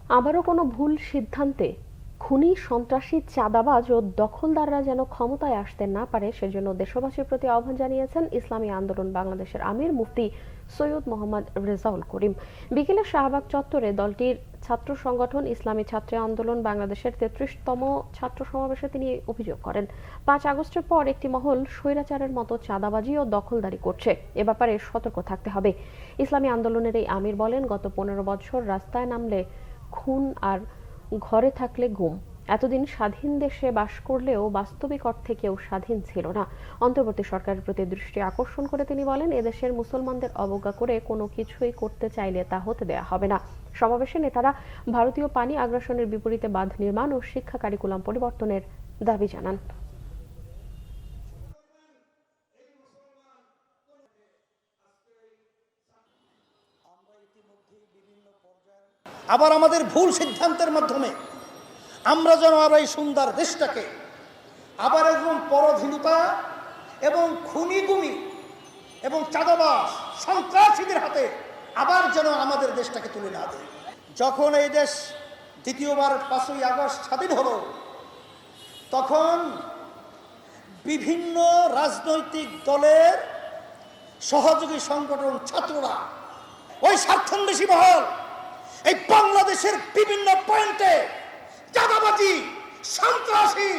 আবারও কোনো ভুল সিদ্ধান্তে খুনি, সন্ত্রাসী, চাঁদাবাজ ও দখলদাররা যেন ক্ষমতায় আসতে না পারে সেজন্য দেশবাসীর প্রতি আহ্বান জানিয়েছেন ইসলামী আন্দোলন বাংলাদেশের আমির মুফতি সৈয়দ মোহাম্মদ রেজাউল করিম। বিকেলে শাহবাগ চত্বরে দলটির ছাত্র সংগঠন ইসলামী ছাত্র আন্দোলন বাংলাদেশের ৩৩তম ছাত্র সমাবেশে তিনি অভিযোগ করেন, ৫ আগস্টের পর একটি মহল স্বৈরাচারের মতো চাঁদাবাজি ও দখলদারি করছে, এ ব্যাপারে সতর্ক থাকতে হবে। ইসলামী আন্দোলনের এই আমির বলেন, গত ১৫ বছর রাস্তায় নামলে খুন আর ঘরে থাকলে গুম। এতদিন স্বাধীন দেশে বাস করলেও বাস্তবিক অর্থে কেউ স্বাধীন ছিল না। অন্তর্বর্তী সরকারের প্রতি দৃষ্টি আকর্ষণ করে তিনি বলেন, এদেশের মুসলমানদের অবজ্ঞা করে কোনো কিছুই করতে চাইলে তা হতে দেয়া হবে না। সমাবেশে নেতারা ভারতীয় পানি আগ্রাসনের বিপরীতে বাঁধ নির্মাণ ও শিক্ষা কারিকুলাম পরিবর্তনের দাবি জানান। আবার আমাদের ভুল সিদ্ধান্তের মাধ্যমে আমরা যেন আবার এই সুন্দর দেশটাকে আবার একদম পরাধীনতা এবং খুনি-গুমি এবং চাঁদাবাজ সন্ত্রাসীদের হাতে আবার যেন আমাদের দেশটাকে তুলে না দেয়। যখন এই দেশ দ্বিতীয়বার ৫ই আগস্ট স্বাধীন হলো, তখন বিভিন্ন রাজনৈতিক দলের সহযোগী সংগঠন ছাত্ররা, ওই স্বার্থান্বেষী মহল এই বাংলাদেশের বিভিন্ন পয়েন্টে চাঁদাবাজি, সন্ত্রাসী,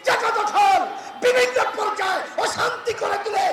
জায়গা দখল, বিভিন্ন পর্যায়ে অশান্তি করে তুলে